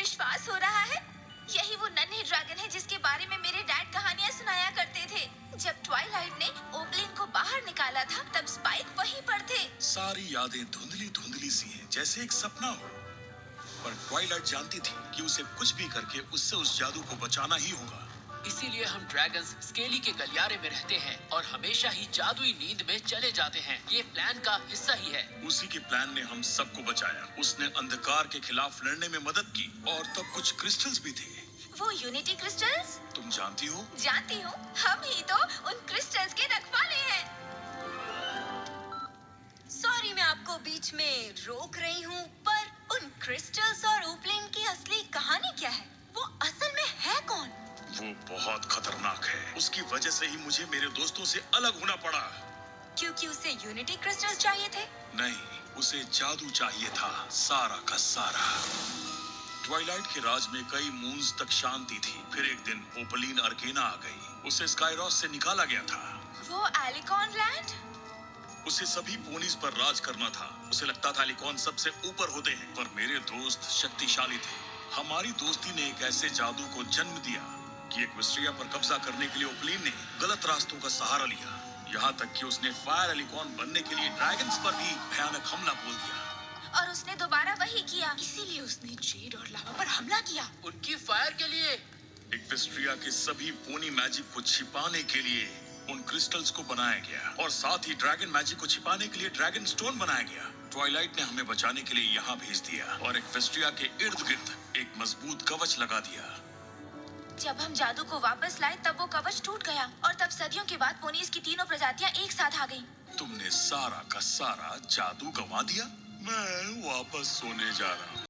विश्वास हो रहा है? यही वो नन्हे ड्रैगन है जिसके बारे में मेरे डैड कहानियां सुनाया करते थे। जब ट्वाइलाइट ने ओपलिन को बाहर निकाला था तब स्पाइक वहीं पर थे। सारी यादें धुंधली धुंधली सी हैं, जैसे एक सपना हो। पर ट्वाइलाइट जानती थी कि उसे कुछ भी करके उससे उस जादू को बचाना ही होगा। इसीलिए हम ड्रैगन्स स्केली के गलियारे में रहते हैं और हमेशा ही जादुई नींद में चले जाते हैं। ये प्लान का हिस्सा ही है। उसी के प्लान ने हम सबको बचाया। उसने अंधकार के खिलाफ लड़ने में मदद की और तब कुछ क्रिस्टल्स भी थे। वो यूनिटी क्रिस्टल्स? तुम जानती हो? जानती हूँ, हम ही तो उन क्रिस्टल्स के रखवाले हैं। सॉरी मैं आपको बीच में रोक रही हूँ, पर उन क्रिस्टल्स और ओपलिन की असली कहानी क्या है? वो असल में है कौन? वो बहुत खतरनाक है। उसकी वजह से ही मुझे मेरे दोस्तों से अलग होना पड़ा। क्योंकि उसे यूनिटी क्रिस्टल्स चाहिए थे? नहीं, उसे जादू चाहिए था, सारा का सारा। ट्वाइलाइट के राज में कई मून्स तक शांति थी। फिर एक दिन ओपलिन अर्केना आ गई। उसे स्काईरॉस से निकाला गया था। वो एलिकॉन लैंड? उसे सभी पोनीज पर राज करना था। उसे लगता था एलिकॉन सबसे ऊपर होते हैं, पर मेरे दोस्त शक्तिशाली थे। हमारी दोस्ती ने एक ऐसे जादू को जन्म दिया कि एक्वेस्ट्रिया पर कब्जा करने के लिए ओपलिन ने गलत रास्तों का सहारा लिया। यहाँ तक कि उसने फायर एलिकॉन बनने के लिए ड्रैगन्स पर भी भयानक हमला बोल दिया। और उसने दोबारा वही किया। इसीलिए उसने जेड और लावा पर हमला किया। उनकी फायर के लिए। एक्वेस्ट्रिया के सभी पोनी मैजिक को छिपाने के लिए उन क्रिस्टल्स को बनाया गया और साथ ही ड्रैगन मैजिक को छिपाने के लिए ड्रैगन स्टोन बनाया गया। ट्वाइलाइट ने हमें बचाने के लिए यहाँ भेज दिया और एक्वेस्ट्रिया के इर्द गिर्द एक मजबूत कवच लगा दिया। जब हम जादू को वापस लाए तब वो कवच टूट गया और तब सदियों के बाद पोनीज की तीनों प्रजातियां एक साथ आ गईं। तुमने सारा का सारा जादू गंवा दिया। मैं वापस सोने जा रहा हूँ।